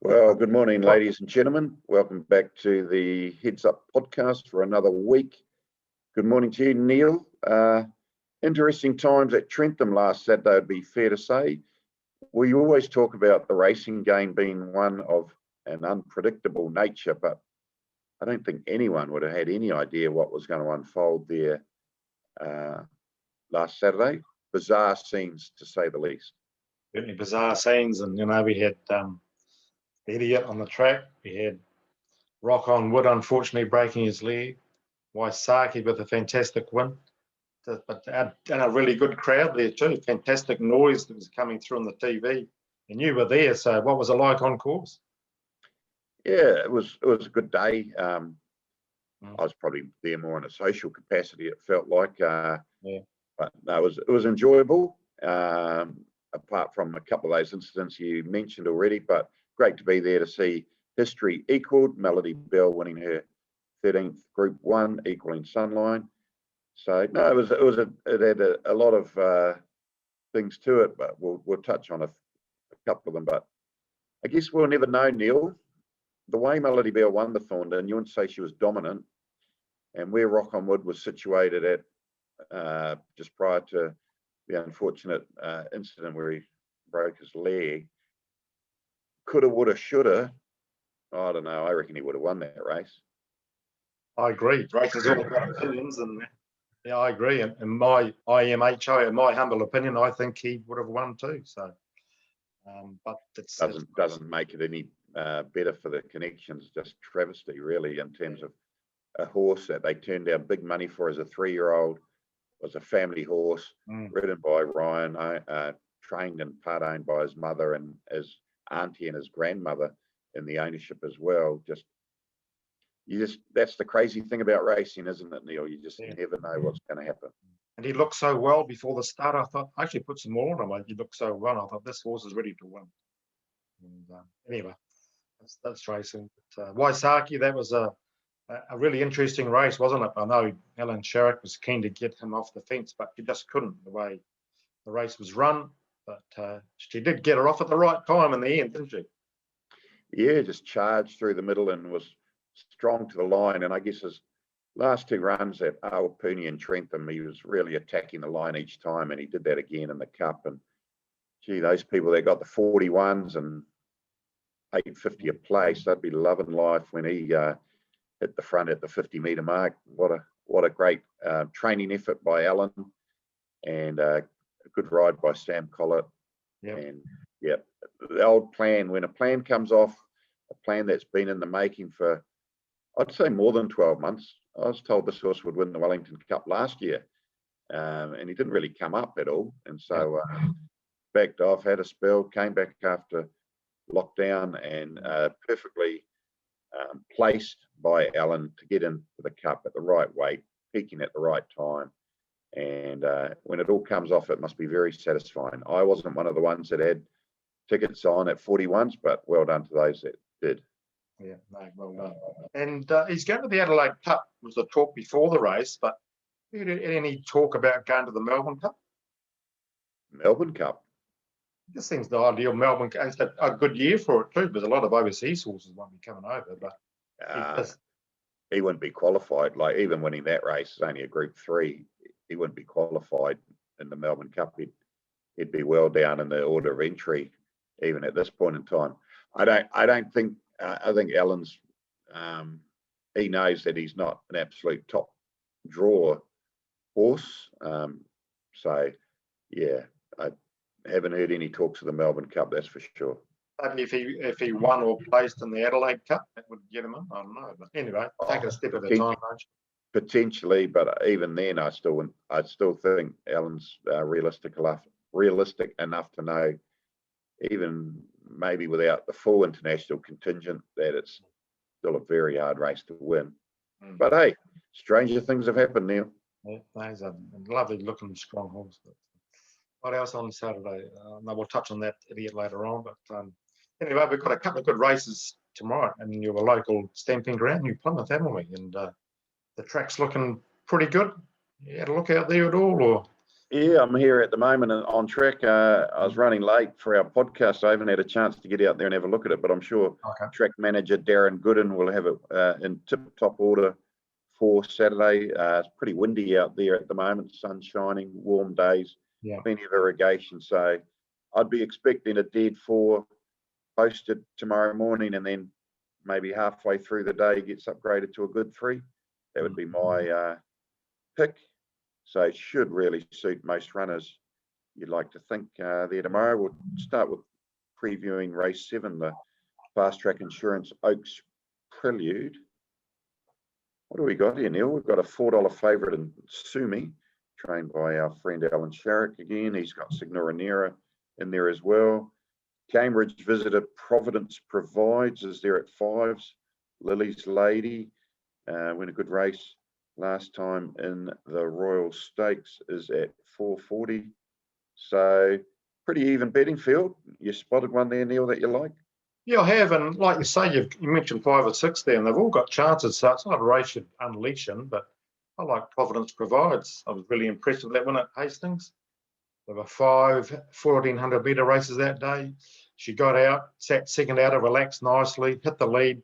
Well, good morning, ladies and gentlemen. Welcome back to the Heads Up podcast for another week. Good morning to you, Neil. Interesting times at Trentham last Saturday, it'd be fair to say. We always talk about the racing game being one of an unpredictable nature, but I don't think anyone would have had any idea what was going to unfold there last Saturday. Bizarre scenes, to say the least. Certainly bizarre scenes, and we had Idiot on the track. We had Rock on Wood, unfortunately, breaking his leg. Waisaki with a fantastic win. And a really good crowd there too. Fantastic noise that was coming through on the TV. And you were there, so what was it like on course? Yeah, it was a good day. I was probably there more in a social capacity, it felt like. But no, it was enjoyable, apart from a couple of those incidents you mentioned already, but great to be there to see history equalled. Melody Bell winning her 13th Group 1, equaling Sunline. So no, it had a lot of things to it, but we'll touch on a couple of them. But I guess we'll never know, Neil. The way Melody Bell won the Thorndon, you wouldn't say she was dominant, and where Rock on Wood was situated at just prior to the unfortunate incident where he broke his leg. Coulda, woulda, shoulda. I don't know. I reckon he would have won that race. I agree. Racing's all about opinions, and yeah, I agree. And my IMHO, in my humble opinion, I think he would have won too. So, but it doesn't make it any better for the Connections. Just travesty, really, in terms of a horse that they turned down big money for as a 3-year-old. Was a family horse, ridden by Ryan, trained and part owned by his mother and his auntie and his grandmother in the ownership as well. That's the crazy thing about racing, isn't it, Neil? You just never know what's going to happen. And he looked so well before the start. I thought, I actually put some more on him. He looked so well. I thought, this horse is ready to win. And anyway, that's racing. But, Waisaki, that was a really interesting race, wasn't it? I know Alan Sherrick was keen to get him off the fence, but he just couldn't, the way the race was run. But she did get her off at the right time in the end, didn't she? Yeah, just charged through the middle and was strong to the line. And I guess his last 2 runs at Awapuni and Trentham, he was really attacking the line each time, and he did that again in the Cup. And gee, those people that got the 41s and 850 a place, they'd be loving life when he hit the front at the 50-metre mark. What a great training effort by Alan, and a good ride by Sam Collett. And the old plan, when a plan comes off, a plan that's been in the making for, I'd say, more than 12 months. I was told this horse would win the Wellington Cup last year, and he didn't really come up at all. And so backed off, had a spell, came back after lockdown, and perfectly placed by Alan to get into the Cup at the right weight, peaking at the right time. And when it all comes off, it must be very satisfying. I wasn't one of the ones that had tickets on at 41s, but well done to those that did. Yeah, no, well done. And he's going to the Adelaide Cup, was the talk before the race, but any talk about going to the Melbourne Cup? Melbourne Cup? This seems the ideal Melbourne Cup. It's a good year for it too, because a lot of overseas horses won't be coming over, but he wouldn't be qualified. Like, even winning that race is only a Group 3. He wouldn't be qualified in the Melbourne Cup. He'd be well down in the order of entry, even at this point in time. I think Alan's, he knows that he's not an absolute top draw horse. So yeah, I haven't heard any talks of the Melbourne Cup, that's for sure. Maybe if he won or placed in the Adelaide Cup, that would get him in. I don't know. But anyway, take it a step at a time, don't you? Potentially, but even then, I still think Alan's realistic enough to know, even maybe without the full international contingent, that it's still a very hard race to win. But hey, stranger things have happened, Neil. Yeah, he's a lovely looking, strong horse. But what else on Saturday? No, we'll touch on that idiot later on. But anyway, we've got a couple of good races tomorrow in your local stamping ground, New Plymouth, haven't we? And the track's looking pretty good. You had a look out there at all, or Yeah, I'm here at the moment on track. I was running late for our podcast. So I haven't had a chance to get out there and have a look at it, but I'm sure Okay. track manager Darren Gooden will have it in tip-top order for Saturday. It's pretty windy out there at the moment, sun shining, warm days, Yeah. plenty of irrigation. So I'd be expecting a dead 4 posted tomorrow morning, and then maybe halfway through the day gets upgraded to a good 3. That would be my pick. So it should really suit most runners, you'd like to think, there tomorrow. We'll start with previewing race 7, the Fast Track Insurance Oaks Prelude. What do we got here, Neil? We've got a $4 favourite in Sumi, trained by our friend Alan Sharrock again. He's got Signora Nera in there as well. Cambridge Visitor Providence Provides is there at 5s. Lily's Lady, win a good race last time in the Royal Stakes, is at 440. So pretty even betting field. You spotted one there, Neil, that you like? Yeah, I have, and like you say, you mentioned 5 or 6 there, and they've all got chances. So it's not a race you'd unleash in, but I like Providence Provides. I was really impressed with that one at Hastings. There were 5 1400 metre races that day. She got out, sat second out, relaxed nicely, hit the lead,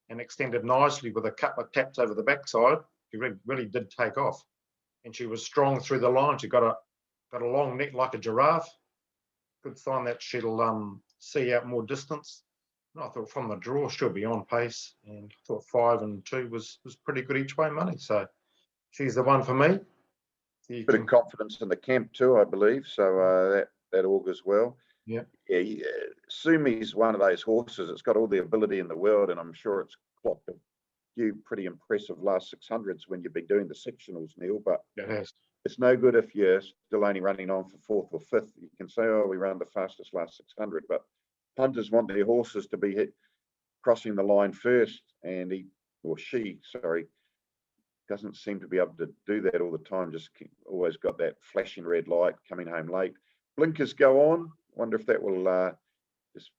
and extended nicely with a couple of taps over the backside. She really did take off, and she was strong through the line. She got a long neck like a giraffe. Good sign that she'll see out more distance. And I thought from the draw she'll be on pace, and I thought 5 and 2 was pretty good each way money. So she's the one for me. Bit of confidence in the camp too, I believe. So that augurs well. Yeah. Sumi's one of those horses. It's got all the ability in the world, and I'm sure it's clocked a few pretty impressive last 600s when you've been doing the sectionals, Neil. But It has. it's no good if you're still only running on for 4th or 5th. You can say, oh, we ran the fastest last 600, but punters want their horses to be crossing the line first, and she doesn't seem to be able to do that all the time. Just always got that flashing red light, coming home late. Blinkers go on. Wonder if that will just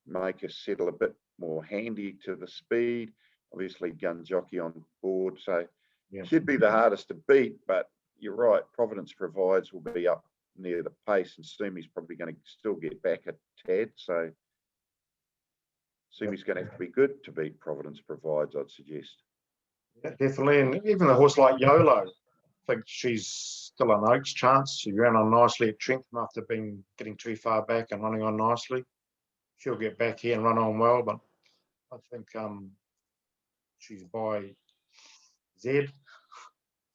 make us settle a bit more handy to the speed. Obviously, gun jockey on board, so should be the hardest to beat. But you're right, Providence Provides will be up near the pace, and Sumi's probably going to still get back a tad. So Sumi's going to have to be good to beat Providence Provides, I'd suggest. Yeah, definitely, and even a horse like YOLO, I think she's still an Oaks chance. She ran on nicely at Trentham after getting too far back and running on nicely. She'll get back here and run on well, but I think she's by Z,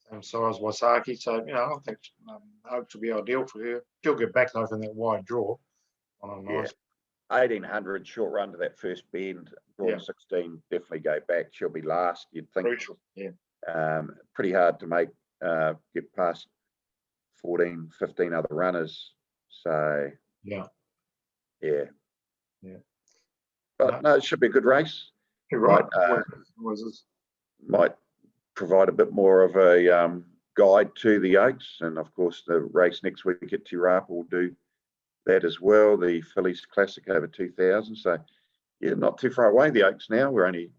same size Waisaki. So, I think Oaks will be ideal for her. She'll get back though from that wide draw on a nice. 1800 short run to that first bend, drawn 16, definitely go back. She'll be last, you'd think. Crucial, yeah. Pretty hard to make get past 14, 15 other runners. So yeah. But no, it should be a good race. You're right. Might provide a bit more of a guide to the Oaks, and of course the race next week at Te Rapa will do that as well. The Phillies Classic over 2000. So not too far away, the Oaks now. We're only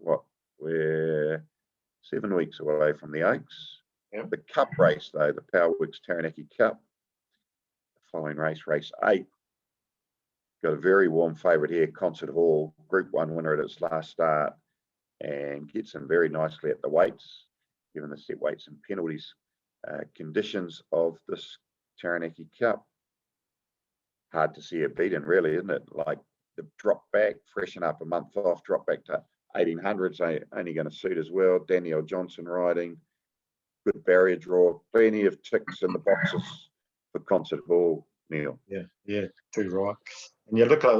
we're 7 weeks away from the Oaks. The Cup race though, the Powerworks Taranaki Cup, the following race 8, got a very warm favourite here, Concert Hall, Group 1 winner at its last start, and gets in very nicely at the weights, given the set weights and penalties conditions of this Taranaki Cup. Hard to see her beaten, really, isn't it? Like the drop back, freshen up a month off, drop back to 1800s, only going to suit as well. Danielle Johnson riding, good barrier draw, plenty of ticks in the boxes for Concert Hall, Neil. Yeah, too right. And you look at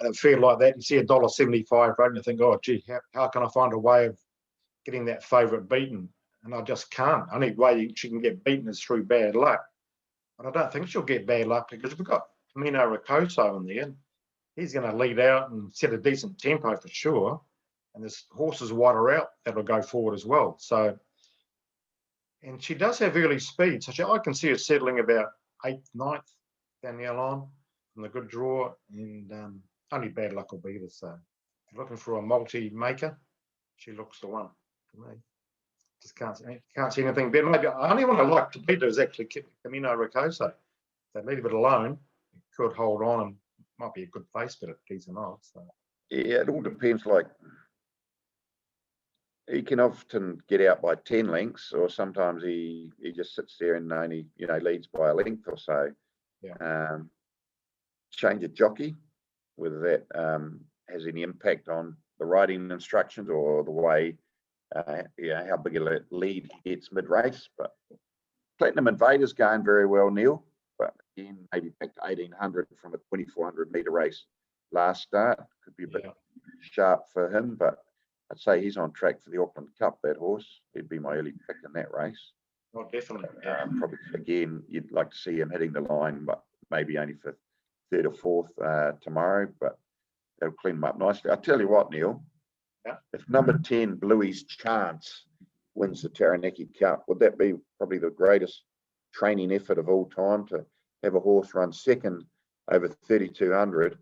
a field like that, you see $1.75 rate, and you think, oh, gee, how can I find a way of getting that favourite beaten? And I just can't. Only way she can get beaten is through bad luck. But I don't think she'll get bad luck because we've got Camino Rocoso in there. He's going to lead out and set a decent tempo for sure. And there's horses wider out that'll go forward as well. So, and she does have early speed. So I can see her settling about 8th, 9th down the line from the good draw. And only bad luck will be there. So if you're looking for a multi-maker, she looks the one for me. just can't see anything better. Maybe the only one I like to beat is actually Camino Rocoso. They leave it alone, it could hold on and might be a good face bet at decent odds. So. Yeah, it all depends. Like, he can often get out by 10 lengths, or sometimes he just sits there and only leads by a length or so. Yeah. Change of jockey, whether that has any impact on the riding instructions or the way how big a lead he gets mid-race. But Platinum Invader's going very well, Neil. But again, maybe back to 1800 from a 2400 metre race last start. Could be a bit sharp for him, but I'd say he's on track for the Auckland Cup, that horse. He'd be my early pick in that race. Oh, definitely. Probably, again, you'd like to see him hitting the line, but maybe only for third or fourth tomorrow, but that'll clean him up nicely. I'll tell you what, Neil, if number 10, Bluey's Chance, wins the Taranaki Cup, would that be probably the greatest training effort of all time, to have a horse run second over 3200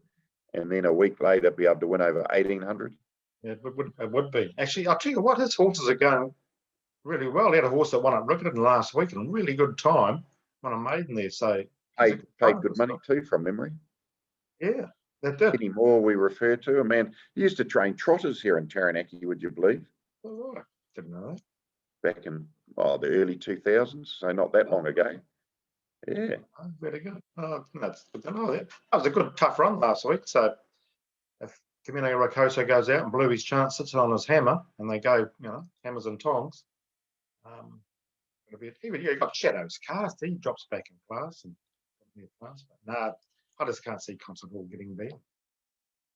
and then a week later be able to win over 1800? Yeah, it would be. Actually, I'll tell you what, his horses are going really well. He had a horse that won at Riccarton last week in a really good time, won a maiden there. So paid good money too, from memory. Yeah, that did. Kenny Moore, we refer to, a man, he used to train trotters here in Taranaki, would you believe? Oh, right. Didn't know that. Back in the early 2000s, so not that long ago. Yeah. Oh, very good. Oh, that's good to know that. That was a good, tough run last week. So if Camino Rocoso goes out and Bluey's Chance sits on his hammer and they go, hammers and tongs, it'll be even. You've got Shadows Cast. He drops back in class and nah, I just can't see Constable getting there.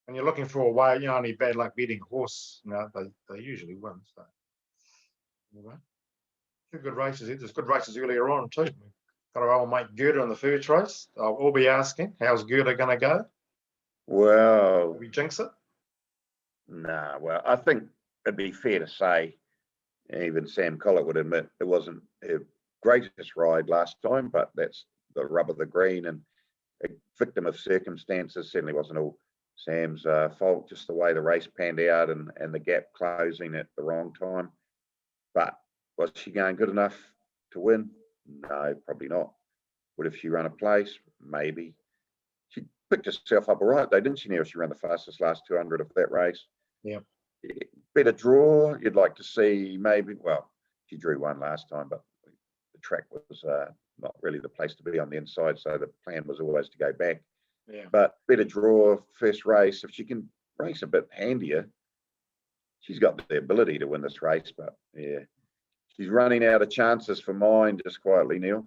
And you're looking for a way, only bad luck beating a horse, they usually win. So anyway, two good races. There's good races earlier on too. Got our old mate Gerda in the first race. I'll be asking, how's Gerda going to go? Well, Will we jinx it? Nah, well, I think it'd be fair to say, even Sam Collett would admit, it wasn't her greatest ride last time, but that's the rub of the green, and a victim of circumstances. Certainly wasn't all Sam's fault, just the way the race panned out and the gap closing at the wrong time. But was she going good enough to win? No, probably not. Would if she run a place? Maybe. She picked herself up all right, though, didn't she, Neil? She ran the fastest last 200 of that race. Yeah. Better draw. You'd like to see maybe. Well, she drew one last time, but the track was not really the place to be on the inside, so the plan was always to go back. Yeah. But better draw first race. If she can race a bit handier, she's got the ability to win this race. But yeah, she's running out of chances for mine, just quietly, Neil.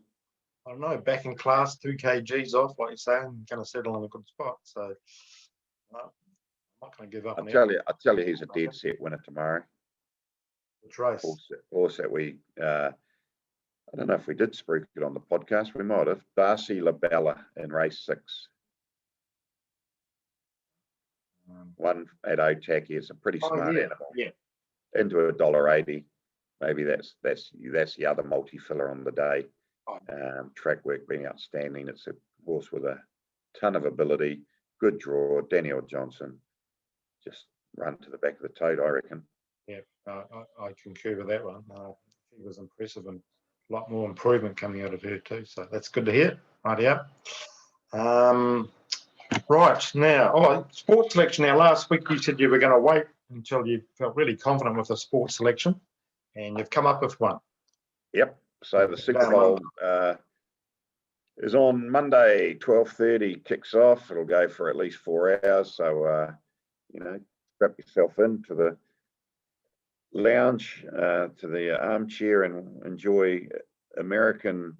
I don't know, back in class, 2 kgs off, like you're saying, going to settle in a good spot. So I'm not going to give up. I'll tell you, he's a dead set winner tomorrow. Which race? Also, we I don't know if we did spruik it on the podcast. We might have. Darcy Labella in race 6. One at Otaki. It's a pretty smart animal. Yeah. Into $1.80. Maybe that's the other multi-filler on the day. Track work being outstanding. It's a horse with a ton of ability. Good draw. Daniel Johnson. Just run to the back of the tote, I reckon. Yeah, I concur with that one. She was impressive and a lot more improvement coming out of her too. So that's good to hear. Right, yeah. Right now, sports selection. Now, last week you said you were going to wait until you felt really confident with the sports selection, and you've come up with one. Yep. So the Super Bowl is on Monday, 12:30 kicks off. It'll go for at least 4 hours. So, strap yourself into the lounge, to the armchair, and enjoy American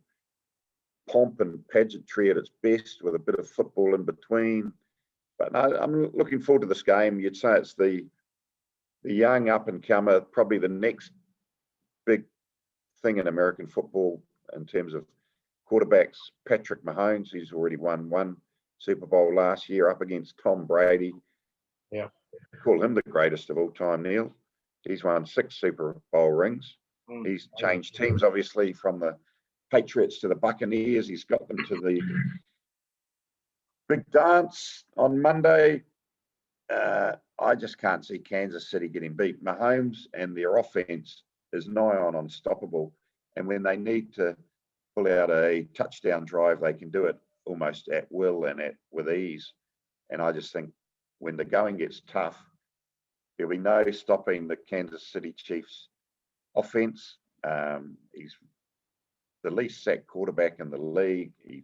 pomp and pageantry at its best, with a bit of football in between. But no, I'm looking forward to this game. You'd say it's the young up-and-comer, probably the next big thing in American football in terms of quarterbacks. Patrick Mahomes, he's already won one Super Bowl last year up against Tom Brady. Yeah. I call him the greatest of all time, Neil. He's won 6 Super Bowl rings. He's changed teams, obviously, from the Patriots to the Buccaneers. He's got them to the big dance on Monday. I just can't see Kansas City getting beat. Mahomes and their offense is nigh on unstoppable. And when they need to pull out a touchdown drive, they can do it almost at will and with ease. And I just think when the going gets tough, there'll be no stopping the Kansas City Chiefs offense. He's the least sacked quarterback in the league. He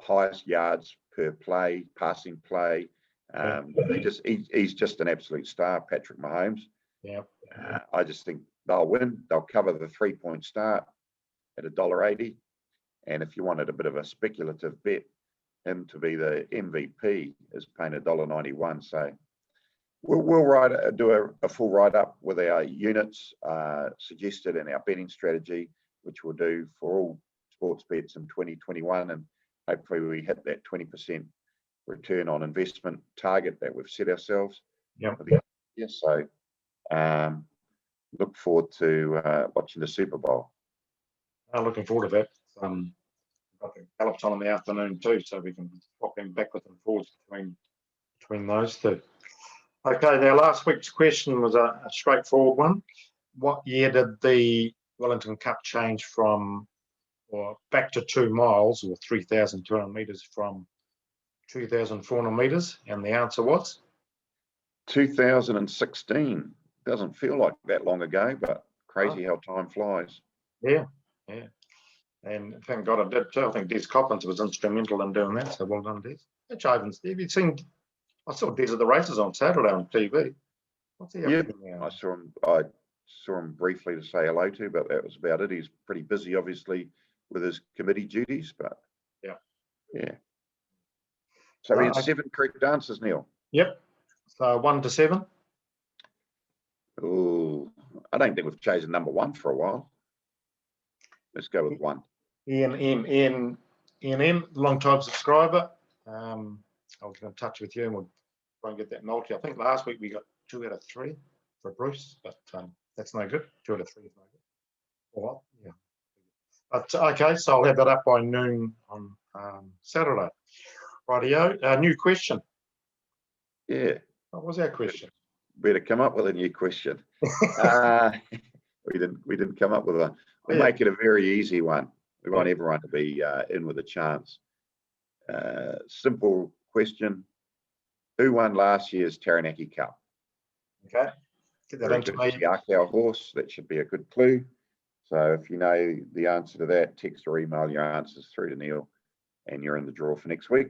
highest yards per play, passing play. He's just an absolute star, Patrick Mahomes. Yeah. I just think they'll win. They'll cover the 3-point start at $1.80. And if you wanted a bit of a speculative bet, him to be the MVP is paying $1.91. So we'll do a full write-up with our units suggested in our betting strategy, which we'll do for all sports bets in 2021. And hopefully we hit that 20% return on investment target that we've set ourselves. Yeah. So look forward to watching the Super Bowl. I'm looking forward to that. Got the Gallops on in the afternoon too, so we can swap them backwards and forwards between those two. Okay, now last week's question was a straightforward one. What year did the Wellington Cup change from or back to 2 miles or 3,200 meters from 2,400 meters? And the answer was 2016. Doesn't feel like that long ago, but crazy how time flies. Yeah. And thank God I did too. I think Des Coppins was instrumental in doing that. So well done, Des. Mitch Ivins, have you seen? I saw Des at the races on Saturday on TV. What's he up to now? I saw him briefly to say hello to, but that was about it. He's pretty busy, obviously, with his committee duties. But yeah. So he had 7 correct answers, Neil. Yep. So 1 to 7. Oh, I don't think we've chosen number 1 for a while. Let's go with 1. Ian M, long-time subscriber. I'll get in touch with you and we'll try and get that multi. I think last week we got 2 out of 3 for Bruce, but that's no good. 2 out of 3 is no good. Well, yeah. But okay, so I'll have that up by noon on Saturday. Rightio. New question. Yeah. What was our question? Better come up with a new question. We didn't come up with a. We'll make it a very easy one. We want everyone to be in with a chance. Simple question. Who won last year's Taranaki Cup? Okay. Get that into me. The Arkau horse. That should be a good clue. So if you know the answer to that, text or email your answers through to Neil and you're in the draw for next week.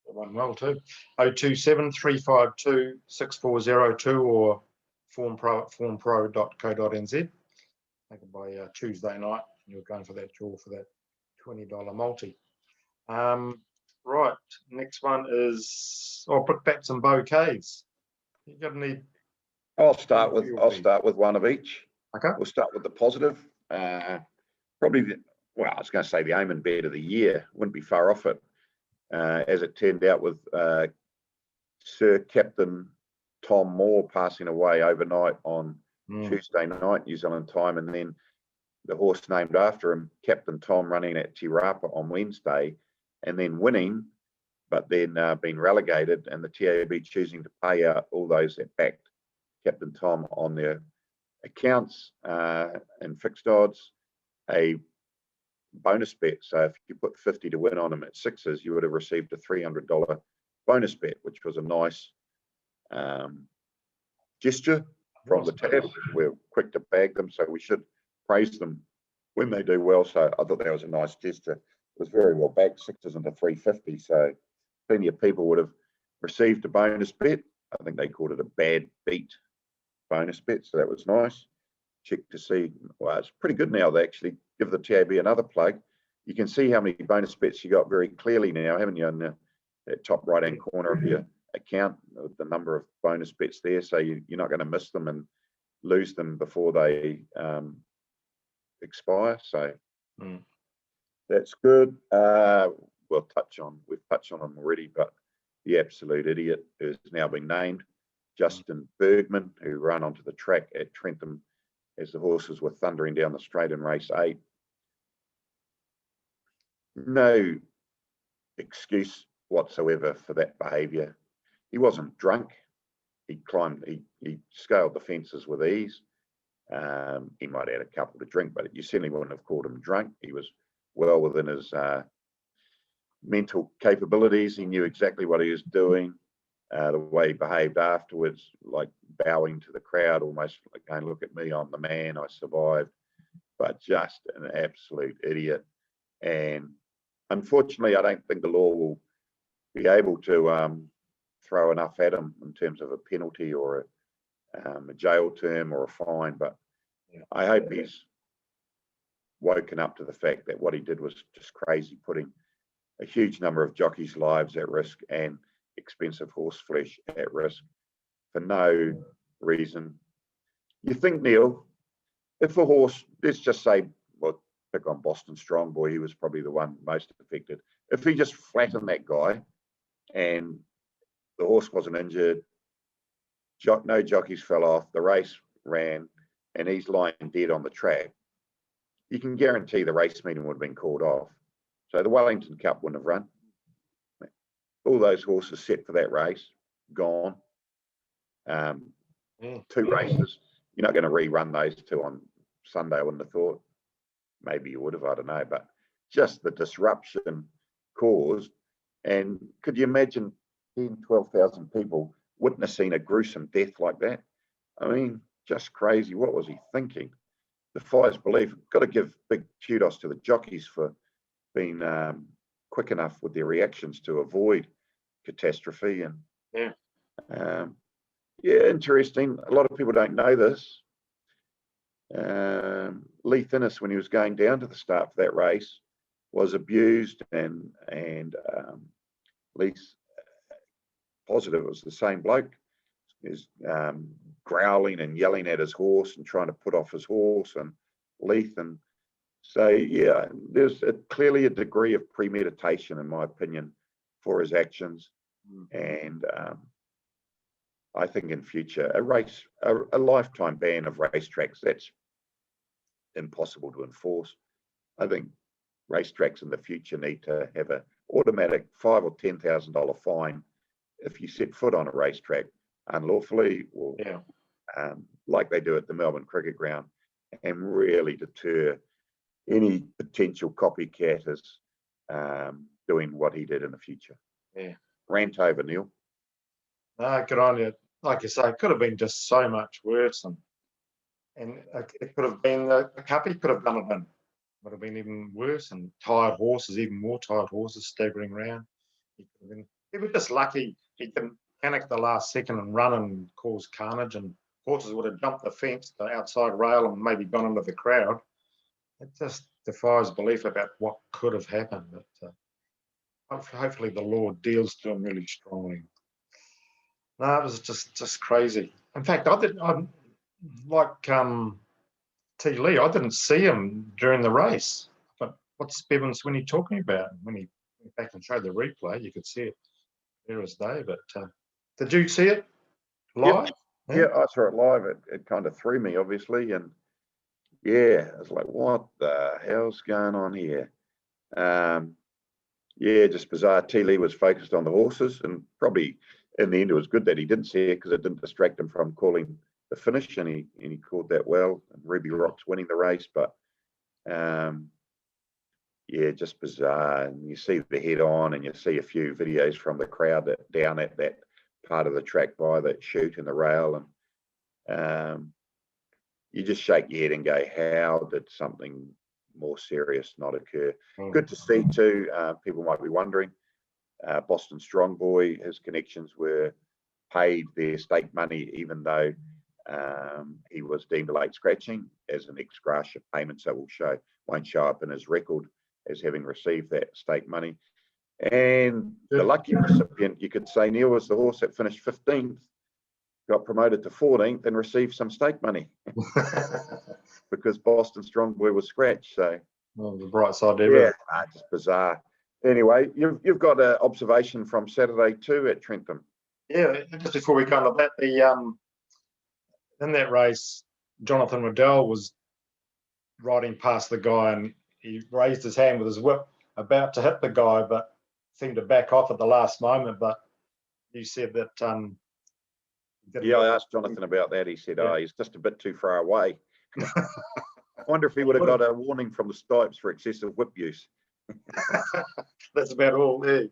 One well too. 027 352 6402 or formpro.co.nz. Make it by Tuesday night. You're going for that draw for that $20 multi. Right, next one is brickbats and bouquets. You got any? I'll start with one of each. Okay. We'll start with the positive. Probably I was going to say the Omen bet of the year. Wouldn't be far off it. As it turned out with Sir Captain Tom Moore passing away overnight on Tuesday night, New Zealand time, and then the horse named after him, Captain Tom, running at Te Rapa on Wednesday, and then winning, but then being relegated, and the TAB choosing to pay out all those that backed Captain Tom on their accounts and fixed odds a bonus bet. So if you put 50 to win on him at 6s, you would have received a $300 bonus bet, which was a nice gesture from the tab. We're quick to bag them, so we should praise them when they do well. So I thought that was a nice gesture. It was very well backed, 6s into 350. So plenty of people would have received a bonus bet. I think they called it a bad beat bonus bet, so that was nice. Check to see. Well, it's pretty good now. They actually give the TAB another plug. You can see how many bonus bets you got very clearly now, haven't you, in the top right-hand corner of your account, the number of bonus bets there. So you're not going to miss them and lose them before they expire. So that's good. We've touched on them already, but the absolute idiot has now been named. Justin Bergman, who ran onto the track at Trentham as the horses were thundering down the straight in race 8. No excuse whatsoever for that behaviour. He wasn't drunk. He scaled the fences with ease. He might have had a couple to drink, but you certainly wouldn't have called him drunk. He was well within his mental capabilities. He knew exactly what he was doing. The way he behaved afterwards, like bowing to the crowd, almost like going, "Look at me, I'm the man, I survived," but just an absolute idiot. And unfortunately, I don't think the law will be able to throw enough at him in terms of a penalty or a jail term or a fine. But I hope he's woken up to the fact that what he did was just crazy, putting a huge number of jockeys' lives at risk and expensive horse flesh at risk for no reason. You think, Neil, if a horse, let's just say, well, pick on Boston Strong Boy, he was probably the one most affected. If he just flattened that guy and the horse wasn't injured, no jockeys fell off, the race ran, and he's lying dead on the track, you can guarantee the race meeting would have been called off. So the Wellington Cup wouldn't have run. All those horses set for that race, gone. 2 races. You're not going to rerun those 2 on Sunday, I wouldn't have thought. Maybe you would have, I don't know. But just the disruption caused. And could you imagine 10, 12,000 people witnessing a gruesome death like that? I mean, just crazy. What was he thinking? Defies belief. Got to give big kudos to the jockeys for being quick enough with their reactions to avoid catastrophe. And interesting. A lot of people don't know this. Lee Thinnis, when he was going down to the start for that race, was abused, and Lee's positive it was the same bloke. Is growling and yelling at his horse and trying to put off his horse and Leith. And so, yeah, there's clearly a degree of premeditation, in my opinion, for his actions. And I think in future, a lifetime ban of racetracks, that's impossible to enforce. I think racetracks in the future need to have an automatic $5,000 or $10,000 fine if you set foot on a racetrack unlawfully, or like they do at the Melbourne Cricket Ground, and really deter any potential copycatters doing what he did in the future. Rant over, Neil. No, good on you. Like you say, it could have been just so much worse, and it could have been the Cup he could have done it in. Would have been even worse, and tired horses, even more tired horses staggering around. He was just lucky he didn't panic the last second and run and cause carnage, and horses would have jumped the fence, the outside rail, and maybe gone into the crowd. It just defies belief about what could have happened. But hopefully the law deals to him really strongly. No, it was just crazy. In fact, I'm like T. Lee, I didn't see him during the race. But what's Bevan Swinney talking about? When he went back and showed the replay, you could see it clear as day. But did you see it live? Yeah, I saw it live. It kind of threw me, obviously. And yeah, I was like, what the hell's going on here? Just bizarre. T. Lee was focused on the horses, and probably in the end it was good that he didn't see it, because it didn't distract him from calling the finish, and he called that well. And Ruby Rocks winning the race, but just bizarre. And you see the head on, and you see a few videos from the crowd that down at that part of the track by that chute in the rail, and you just shake your head and go, how did something more serious not occur? Good to see too. People might be wondering, Boston Strong Boy, his connections were paid their stake money, even though he was deemed a late scratching, as an ex gratia payment, so won't show up in his record as having received that stake money. And the lucky recipient, you could say, Neil, was the horse that finished 15th, got promoted to 14th, and received some stake money because Boston Strong Boy was scratched. So, the bright side ever. Just bizarre. Anyway, you've got an observation from Saturday too at Trentham. Yeah, just before we go on to that, in that race, Jonathan Riddell was riding past the guy, and he raised his hand with his whip, about to hit the guy, but seemed to back off at the last moment. But you said that. I asked Jonathan about that. He said, he's just a bit too far away. I wonder if he would have got a warning from the Stipes for excessive whip use. That's about all there.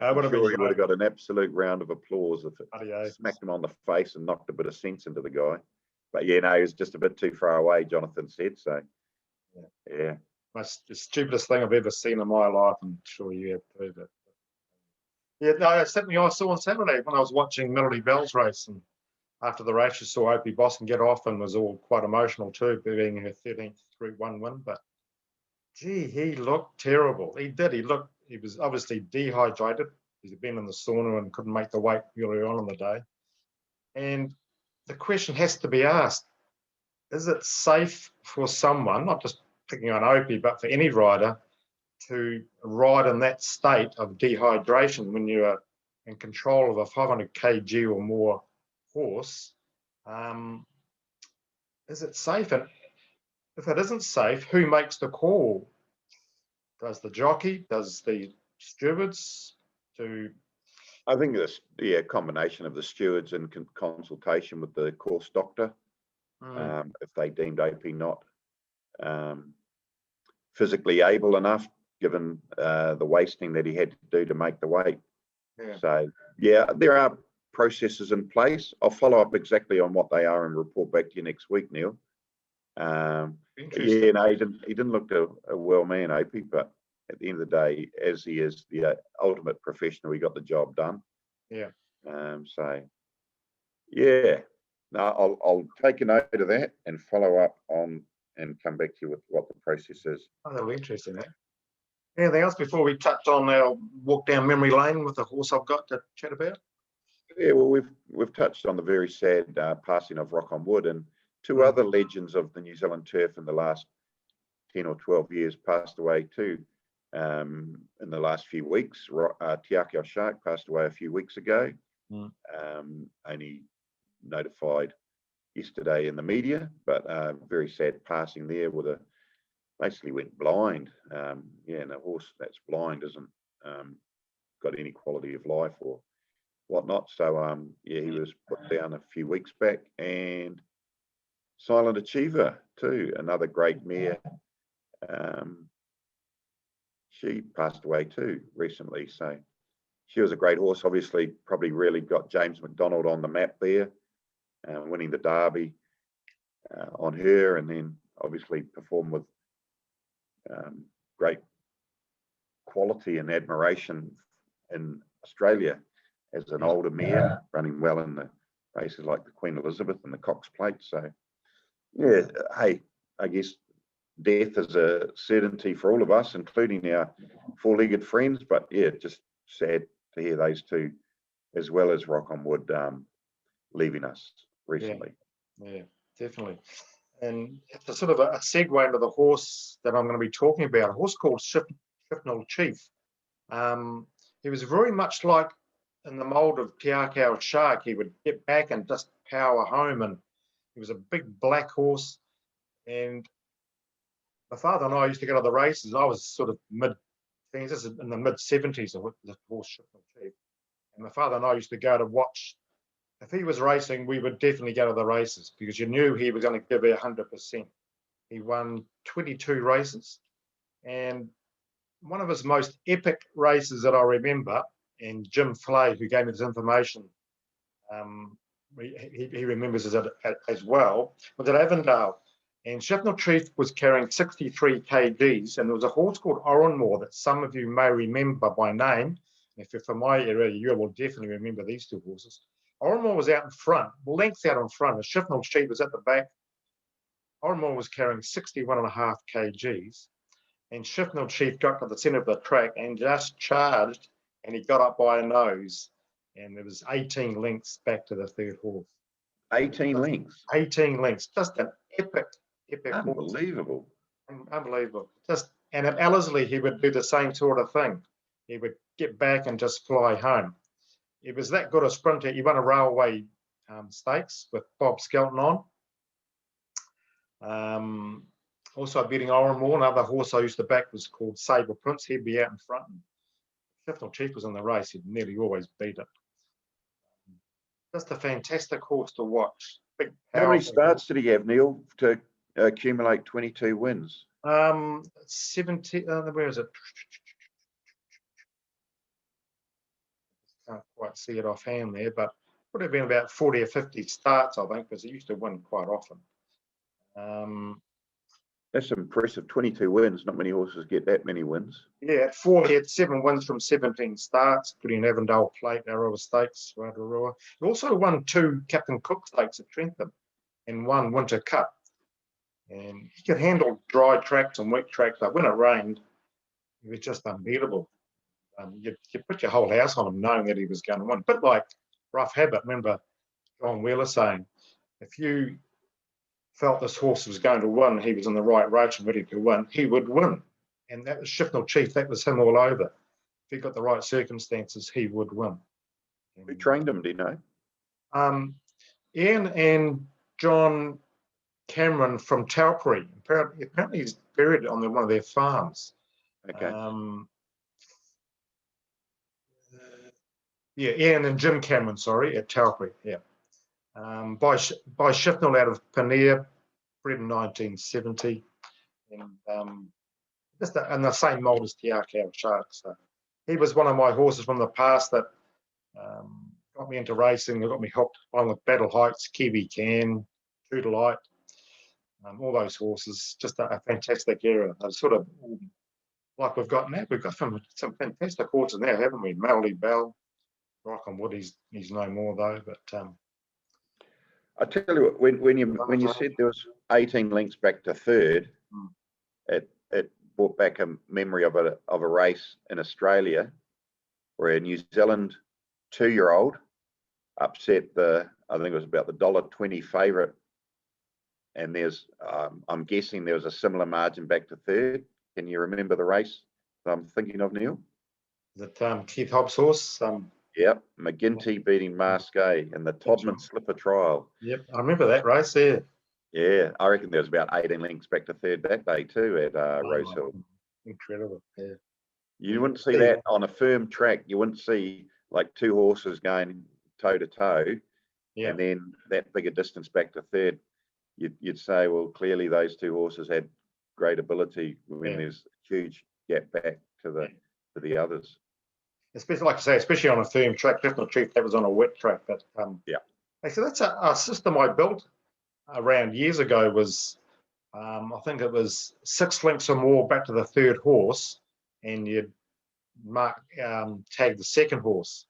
I'm sure he would have got an absolute round of applause if Bloody it oath. smacked him on the face and knocked a bit of sense into the guy. But yeah, no, he was just a bit too far away, Jonathan said. So, yeah. That's the stupidest thing I've ever seen in my life. I'm sure you have too. But yeah, no, it's something I saw on Saturday when I was watching Melody Bell's race, and after the race, you saw Opie Boston get off and was all quite emotional too, being her 13th Group 1 win. But gee, he looked terrible. He did. He was obviously dehydrated. He'd been in the sauna and couldn't make the weight earlier on in the day. And the question has to be asked: is it safe for someone, not just picking on Opie, but for any rider, to ride in that state of dehydration when you are in control of a 500 kg or more horse? Is it safe? And if it isn't safe, who makes the call? Does the jockey? Does the stewards? I think it's a combination of the stewards in consultation with the course doctor. If they deemed Opie not physically able enough, given the wasting that he had to do to make the weight. So yeah, there are processes in place. I'll follow up exactly on what they are and report back to you next week, Neil. Yeah, no, he didn't look a well man, Opie, but at the end of the day, as he is the ultimate professional, he got the job done. So yeah, no, I'll take a note of that and follow up on and come back to you with what the process is. Oh, that'll be interesting, eh? Anything else before we touch on our walk down memory lane with the horse I've got to chat about? Yeah, well, we've touched on the very sad passing of Rock on Wood, and two other legends of the New Zealand turf in the last 10 or 12 years passed away too. In the last few weeks, Te Akau Shark passed away a few weeks ago. Only notified yesterday in the media, but very sad passing there with basically went blind. And a horse that's blind isn't got any quality of life or whatnot. So he was put down a few weeks back. And Silent Achiever too, another great mare. She passed away too recently. So she was a great horse. Obviously, probably really got James McDonald on the map there, winning the Derby on her, and then obviously performed with great quality and admiration in Australia as an older mare, running well in the races like the Queen Elizabeth and the Cox Plate. So yeah, hey, I guess death is a certainty for all of us, including our four-legged friends. But yeah, just sad to hear those two, as well as Rock on Wood, leaving us recently. Yeah, definitely. And it's a sort of a segue into the horse that I'm going to be talking about, a horse called Shifnal Chief. He was very much like in the mould of Te Akau Shark. He would get back and just power home, and he was a big black horse. And my father and I used to go to the races. I was sort of this is in the mid-70s, the horse Shifnal Chief. And my father and I used to go to watch. If he was racing, we would definitely go to the races because you knew he was going to give it 100%. He won 22 races. And one of his most epic races that I remember, and Jim Flay, who gave me this information, he remembers it as well, was at Avondale. And Shifnal Chief was carrying 63 kgs, and there was a horse called Oranmore that some of you may remember by name. If you're from my area, you will definitely remember these two horses. Oranmore was out in front, length out in front, and Shifnal Chief was at the back. Oranmore was carrying 61.5 kgs, and Shifnal Chief got to the centre of the track and just charged, and he got up by a nose, and there was 18 lengths back to the third horse. 18 lengths? 18 lengths. Just an epic Unbelievable. Horse. Unbelievable. And at Ellerslie, he would do the same sort of thing. He would get back and just fly home. He was that good a sprinter. He won a railway stakes with Bob Skelton on. Also beating Oranmore, another horse I used to back was called Sable Prince. He'd be out in front. Shifnal Chief was in the race. He'd nearly always beat it. Just a fantastic horse to watch. How many starts did he have, Neil, to accumulate 22 wins? 70. Where is it? Can't quite see it offhand there, but would have been about 40 or 50 starts, I think, because he used to win quite often. That's impressive. 22 wins. Not many horses get that many wins. Yeah, at 4, he had 7 wins from 17 starts, including Avondale Plate, Aroa Stakes, Rotorua. He also won 2 Captain Cook Stakes at Trentham and 1 Winter Cup. And he could handle dry tracks and wet tracks, but when it rained, he was just unbeatable. You put your whole house on him knowing that he was going to win. A bit like Rough Habit. Remember John Wheeler saying, if you felt this horse was going to win, he was in the right race and ready to win, he would win. And that was Shifnal Chief. That was him all over. If he got the right circumstances, he would win. Who trained him, do you know? Ian and John Cameron from Taupo. Apparently he's buried on one of their farms. Okay. Yeah, Ian and Jim Cameron, sorry, at Taupo. Yeah. By Shifnal out of Panea, bred in 1970, and just in the same mould as Te Akau Shark. So he was one of my horses from the past that got me into racing. Got me hooked on with Battle Heights, Kiwi Can, True to Light, all those horses. Just a fantastic era. They're sort of like we've got now. We've got some fantastic horses now, haven't we? Melody Bell, Rock and Wood. He's no more though, but. I tell you what, when you said there was 18 links back to third, it brought back a memory of a race in Australia where a New Zealand 2-year-old upset I think it was about the $1.20 favourite, and I'm guessing there was a similar margin back to third. Can you remember the race that I'm thinking of, Neil? That Keith Hobbs horse. Yep, McGinty beating Masqué in the Todman Slipper Trial. Yep, I remember that race there. Yeah, I reckon there was about 18 links back to third that day too at Rosehill. Incredible, yeah. You wouldn't see that on a firm track. You wouldn't see like 2 horses going toe to toe, and then that bigger distance back to third. You'd say, well, clearly those 2 horses had great ability when there's a huge gap back to the others. Especially, like I say, especially on a firm track. Shifnal Chief, that was on a wet track. But so that's a system I built around years ago. Was I think it was 6 links or more back to the third horse, and you'd tag the second horse.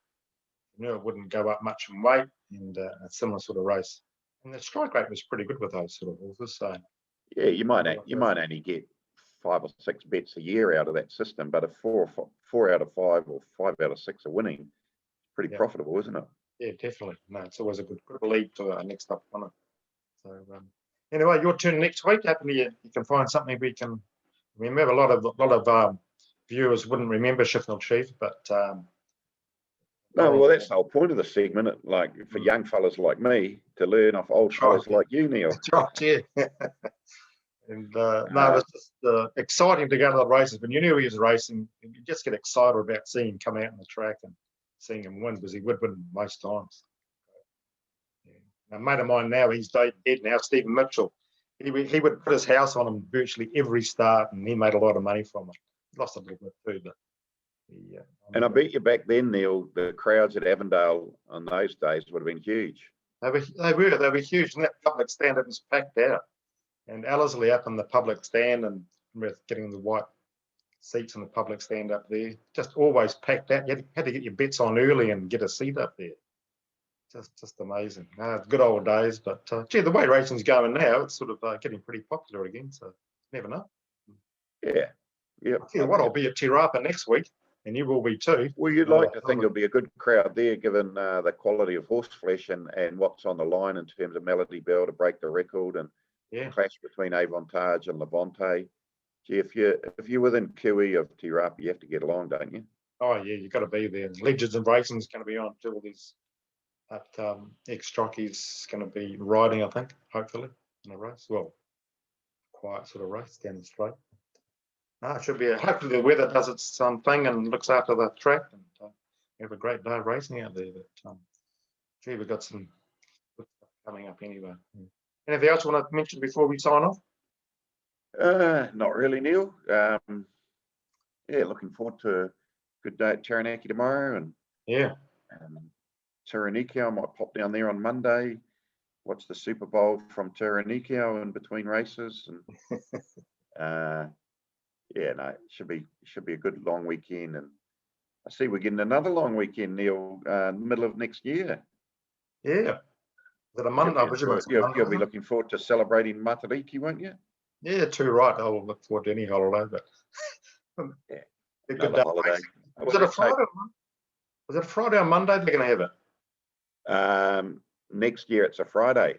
You knew it wouldn't go up much in weight, and a similar sort of race. And the strike rate was pretty good with those sort of horses. So yeah, you might only get 5 or 6 bets a year out of that system, but if 4 out of 5 or 5 out of 6 are winning, pretty profitable, isn't it? Yeah, definitely. No, it's always a good lead to a next up winner. So anyway, your turn next week. Hopefully you can find something we can remember. A lot of viewers wouldn't remember Shifnal Chief, but no, well, that's the whole point of the segment. Like for young fellas like me to learn off old fellas like you, Neil. That's right, yeah. And no, it was just exciting to go to the races. When you knew he was racing, you just get excited about seeing him come out on the track and seeing him win, because he would win most times. Yeah. A mate of mine now, he's dead now, Stephen Mitchell. He would put his house on him virtually every start, and he made a lot of money from it. He lost a little bit too, but and I bet you back then, Neil, the crowds at Avondale on those days would have been huge. They were huge, and that public stand it was packed out. And Ellerslie up in the public stand, and with getting the white seats in the public stand up there, just always packed out. You had to get your bets on early and get a seat up there. Just amazing. Good old days, but the way racing's going now, it's sort of getting pretty popular again. So never know. Yeah. I'll tell you what, I'll be at Te Rapa next week, and you will be too. Well, you'd like to think there'll be a good crowd there, given the quality of horse flesh and what's on the line in terms of Melody Bell to break the record and clash between Avantage and Levante. Gee, if you're within QE of Te Rapa, you have to get along, don't you? Oh yeah, you've got to be there. Legends of Racing is going to be on too. All these ex-jockeys going to be riding, I think, hopefully, in a race. Well, quiet sort of race down the straight. It should be. Hopefully the weather does its thing and looks after the track, and we have a great day of racing out there. But we've got some good stuff coming up anyway. Anything else you want to mention before we sign off? Not really, Neil. Yeah, looking forward to a good day at Taranaki tomorrow, and Yeah. Taranaki. I might pop down there on Monday, watch the Super Bowl from Taranaki in between races, and yeah, no, it should be a good long weekend. And I see we're getting another long weekend, Neil, middle of next year. Yeah. Is it a Monday? I presume it's a Monday, You'll be isn't it? looking forward to celebrating Matariki, won't you? Yeah, too right. I will look forward to any holiday, but Yeah, a good another day. holiday. Was it a Friday? Was it a Friday or Monday they're going to have it? Next year it's a Friday,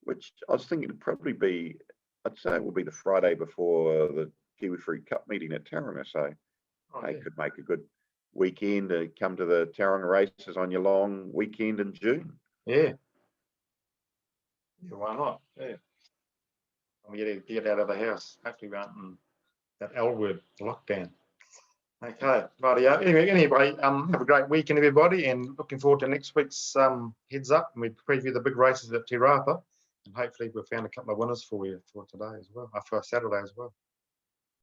which I was thinking it'd probably be, I'd say it will be the Friday before the Kiwi Fruit Cup meeting at Tauranga. So Oh, they yeah. could make a good weekend to come to the Tauranga races on your long weekend in June. Yeah. Yeah, why not? Yeah. I'm going to get out of the house. Hopefully, we aren't in that L word lockdown. Okay, rightio. Anyway, have a great weekend, everybody, and looking forward to next week's heads up. And we preview the big races at Te Rapa, and hopefully we've found a couple of winners for you for today as well, for Saturday as well.